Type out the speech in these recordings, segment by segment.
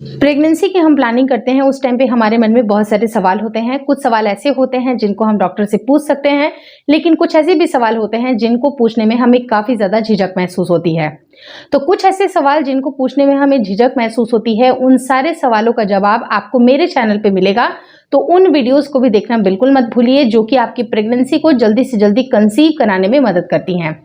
Pregnancy की हम planning करते हैं उस टाइम पे हमारे मन में बहुत सारे सवाल होते हैं। कुछ सवाल ऐसे होते हैं जिनको हम डॉक्टर से पूछ सकते हैं, लेकिन कुछ ऐसे भी सवाल होते हैं जिनको पूछने में हमें काफ़ी ज़्यादा झिझक महसूस होती है। तो कुछ ऐसे सवाल जिनको पूछने में हमें झिझक महसूस होती है, उन सारे सवालों का जवाब आपको मेरे चैनल पे मिलेगा। तो उन वीडियोज़ को भी देखना बिल्कुल मत भूलिए, जो कि आपकी प्रेगनेंसी को जल्दी से जल्दी कंसीव कराने में मदद करती हैं।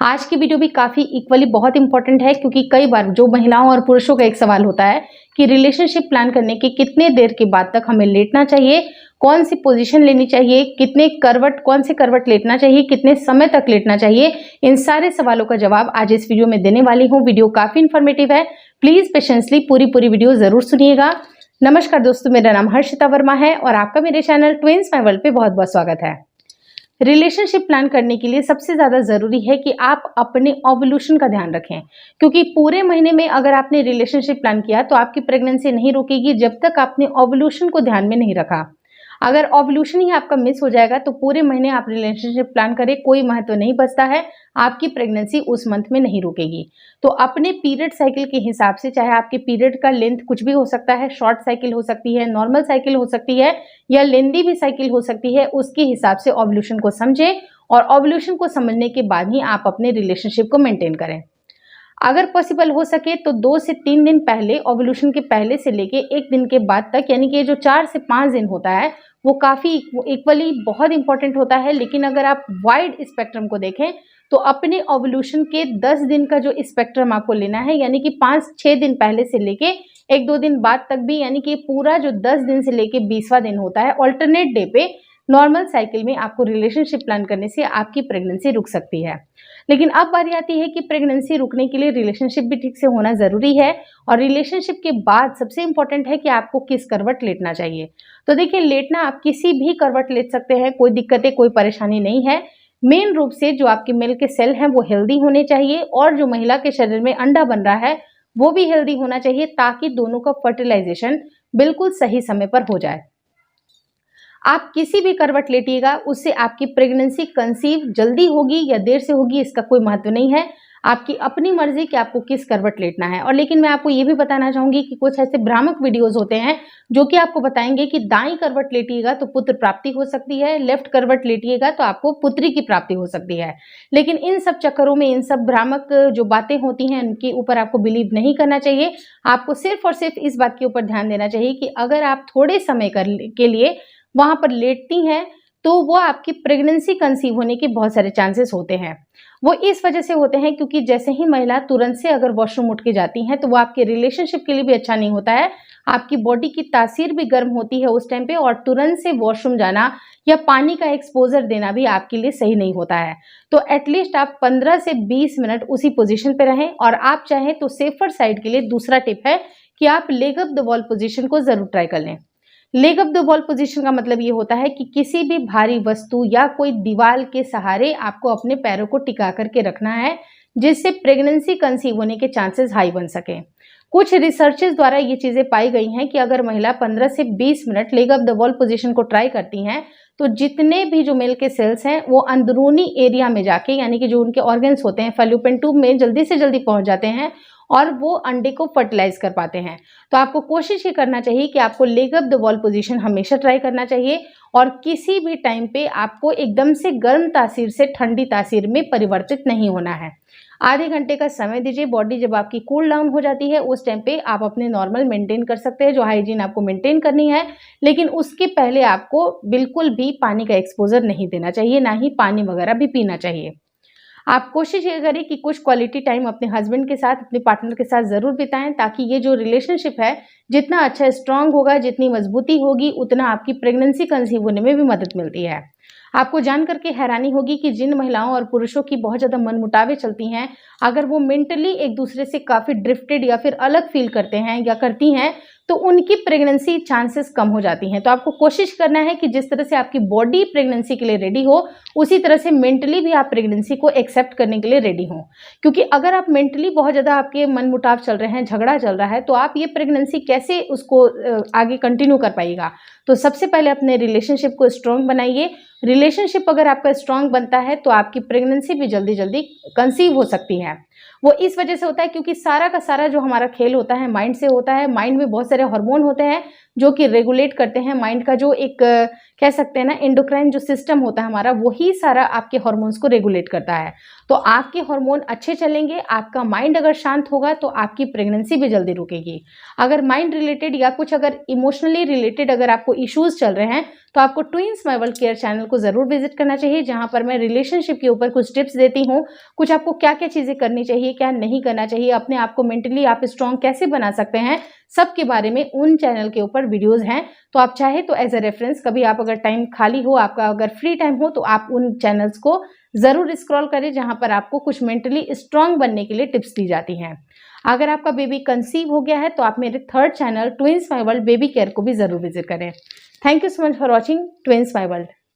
आज की वीडियो भी काफ़ी इक्वली बहुत इंपॉर्टेंट है, क्योंकि कई बार जो महिलाओं और पुरुषों का एक सवाल होता है कि रिलेशनशिप प्लान करने के कितने देर के बाद तक हमें लेटना चाहिए, कौन सी पोजीशन लेनी चाहिए, कौन से करवट लेटना चाहिए, कितने समय तक लेटना चाहिए। इन सारे सवालों का जवाब आज इस वीडियो में देने वाली हूँ। वीडियो काफ़ी इन्फॉर्मेटिव है, प्लीज़ पेशेंसली पूरी वीडियो ज़रूर सुनिएगा। नमस्कार दोस्तों, मेरा नाम हर्षिता वर्मा है और आपका मेरे चैनल ट्विंस माय वर्ल्ड पे बहुत बहुत स्वागत है। रिलेशनशिप प्लान करने के लिए सबसे ज़्यादा ज़रूरी है कि आप अपने ओव्यूलेशन का ध्यान रखें, क्योंकि पूरे महीने में अगर आपने रिलेशनशिप प्लान किया तो आपकी प्रेगनेंसी नहीं रुकेगी जब तक आपने ओव्यूलेशन को ध्यान में नहीं रखा। अगर ओव्यूलेशन ही आपका मिस हो जाएगा तो पूरे महीने आप रिलेशनशिप प्लान करें, कोई महत्व नहीं बचता है, आपकी प्रेगनेंसी उस मंथ में नहीं रुकेगी। तो अपने पीरियड साइकिल के हिसाब से, चाहे आपके पीरियड का लेंथ कुछ भी हो सकता है, शॉर्ट साइकिल हो सकती है, नॉर्मल साइकिल हो सकती है या लेंदी भी साइकिल हो सकती है, उसके हिसाब से ओव्यूलेशन को समझें और ओव्यूलेशन को समझने के बाद ही आप अपने रिलेशनशिप को मेंटेन करें। अगर पॉसिबल हो सके तो 2 से 3 दिन पहले, ओव्यूलेशन के पहले से लेके 1 दिन के बाद तक, यानी कि जो 4 से 5 दिन होता है वो काफ़ी इक्वली बहुत इंपॉर्टेंट होता है। लेकिन अगर आप वाइड स्पेक्ट्रम को देखें तो अपने ओव्यूलेशन के 10 दिन का जो स्पेक्ट्रम आपको लेना है, यानी कि 5-6 दिन पहले से लेके 1-2 दिन बाद तक भी, यानी कि पूरा जो 10 दिन से लेके 20वां दिन होता है, ऑल्टरनेट डे पे नॉर्मल साइकिल में आपको रिलेशनशिप प्लान करने से आपकी प्रेगनेंसी रुक सकती है। लेकिन अब बारी आती है कि प्रेगनेंसी रुकने के लिए रिलेशनशिप भी ठीक से होना ज़रूरी है, और रिलेशनशिप के बाद सबसे इम्पोर्टेंट है कि आपको किस करवट लेटना चाहिए। तो देखिए, लेटना आप किसी भी करवट लेट सकते हैं, कोई दिक्कतें, कोई परेशानी नहीं है। मेन रूप से जो आपके मेल के सेल हैं वो हेल्दी होने चाहिए, और जो महिला के शरीर में अंडा बन रहा है वो भी हेल्दी होना चाहिए, ताकि दोनों का फर्टिलाइजेशन बिल्कुल सही समय पर हो जाए। आप किसी भी करवट लेटिएगा, उससे आपकी प्रेगनेंसी कंसीव जल्दी होगी या देर से होगी इसका कोई महत्व नहीं है। आपकी अपनी मर्जी कि आपको किस करवट लेटना है। और लेकिन मैं आपको ये भी बताना चाहूंगी कि कुछ ऐसे भ्रामक वीडियोस होते हैं जो कि आपको बताएंगे कि दाईं करवट लेटिएगा तो पुत्र प्राप्ति हो सकती है, लेफ्ट करवट लेटिएगा तो आपको पुत्री की प्राप्ति हो सकती है। लेकिन इन सब चक्करों में, इन सब भ्रामक जो बातें होती हैं, उनके ऊपर आपको बिलीव नहीं करना चाहिए। आपको सिर्फ और सिर्फ इस बात के ऊपर ध्यान देना चाहिए कि अगर आप थोड़े समय के लिए वहां पर लेटती हैं तो वो आपकी प्रेगनेंसी कंसीव होने के बहुत सारे चांसेस होते हैं। वो इस वजह से होते हैं क्योंकि जैसे ही महिला तुरंत से अगर वॉशरूम उठ के जाती हैं तो वो आपके रिलेशनशिप के लिए भी अच्छा नहीं होता है। आपकी बॉडी की तासीर भी गर्म होती है उस टाइम पे, और तुरंत से वॉशरूम जाना या पानी का एक्सपोजर देना भी आपके लिए सही नहीं होता है। तो एटलीस्ट आप 15 से 20 मिनट उसी पोजीशन पे रहें। और आप चाहें तो सेफर साइड के लिए दूसरा टिप है कि आप leg up the wall position को जरूर ट्राई कर लें। Leg up the wall position का मतलब ये होता है कि किसी भी भारी वस्तु या कोई दीवार के सहारे आपको अपने पैरों को टिका करके रखना है, जिससे प्रेगनेंसी कंसीव होने के चांसेस हाई बन सके। कुछ रिसर्चेस द्वारा ये चीजें पाई गई हैं कि अगर महिला 15 से 20 minute leg up the wall position को ट्राई करती हैं तो जितने भी जो मेल के सेल्स हैं वो अंदरूनी एरिया में जाके, यानी कि जो उनके ऑर्गन्स होते हैं फैलोपियन ट्यूब में, जल्दी से जल्दी पहुंच जाते हैं और वो अंडे को फर्टिलाइज कर पाते हैं। तो आपको कोशिश ये करना चाहिए कि आपको leg up the wall position हमेशा ट्राई करना चाहिए, और किसी भी टाइम पे आपको एकदम से गर्म तासीर से ठंडी तासीर में परिवर्तित नहीं होना है। आधे घंटे का समय दीजिए। बॉडी जब आपकी कूल डाउन हो जाती है उस टाइम पे आप अपने नॉर्मल मेंटेन कर सकते हैं, जो हाइजीन आपको मेंटेन करनी है। लेकिन उसके पहले आपको बिल्कुल भी पानी का एक्सपोजर नहीं देना चाहिए, ना ही पानी वगैरह भी पीना चाहिए। आप कोशिश ये करें कि कुछ क्वालिटी टाइम अपने हस्बैंड के साथ, अपने पार्टनर के साथ ज़रूर बिताएं, ताकि ये जो रिलेशनशिप है जितना अच्छा स्ट्रांग होगा, जितनी मजबूती होगी, उतना आपकी प्रेगनेंसी कंसीव होने में भी मदद मिलती है। आपको जान करके हैरानी होगी कि जिन महिलाओं और पुरुषों की बहुत ज़्यादा मनमुटावें चलती हैं, अगर वो मेंटली एक दूसरे से काफ़ी ड्रिफ्टेड या फिर अलग फील करते हैं या करती हैं तो उनकी प्रेगनेंसी चांसेस कम हो जाती हैं। तो आपको कोशिश करना है कि जिस तरह से आपकी बॉडी प्रेगनेंसी के लिए रेडी हो, उसी तरह से मेंटली भी आप प्रेगनेंसी को एक्सेप्ट करने के लिए रेडी हो। क्योंकि अगर आप मेंटली बहुत ज़्यादा आपके मनमुटाव चल रहे हैं, झगड़ा चल रहा है, तो आप ये प्रेगनेंसी कैसे उसको आगे कंटिन्यू कर पाइएगा। तो सबसे पहले अपने रिलेशनशिप को स्ट्रॉन्ग बनाइए। रिलेशनशिप अगर आपका स्ट्रॉन्ग बनता है तो आपकी प्रेगनेंसी भी जल्दी जल्दी कंसीव हो सकती है। वो इस वजह से होता है क्योंकि सारा का सारा जो हमारा खेल होता है माइंड से होता है। माइंड में बहुत सारे हार्मोन होते हैं जो कि रेगुलेट करते हैं माइंड का जो एक कह सकते हैं ना एंडोक्राइन जो सिस्टम होता है हमारा, वही सारा आपके हार्मोन्स को रेगुलेट करता है। तो आपके हार्मोन अच्छे चलेंगे, आपका माइंड अगर शांत होगा तो आपकी प्रेगनेंसी भी जल्दी रुकेगी। अगर माइंड रिलेटेड या कुछ अगर इमोशनली रिलेटेड अगर आपको इश्यूज चल रहे हैं तो आपको twins my world care channel को जरूर विजिट करना चाहिए, जहां पर मैं रिलेशनशिप के ऊपर कुछ टिप्स देती हूँ, कुछ आपको क्या क्या चीजें करनी चाहिए, क्या नहीं करना चाहिए, अपने आप को मेंटली आप स्ट्रांग कैसे बना सकते हैं, सब के बारे में उन चैनल के ऊपर वीडियोस हैं। तो आप चाहे तो एज ए रेफरेंस कभी आप अगर टाइम खाली हो, आपका अगर फ्री टाइम हो, तो आप उन चैनल्स को जरूर स्क्रॉल करें, जहां पर आपको कुछ मेंटली स्ट्रांग बनने के लिए टिप्स दी जाती हैं। अगर आपका बेबी कंसीव हो गया है तो आप मेरे third channel twins my world baby care को भी जरूर विजिट करें। Thank you so much for watching twins my world.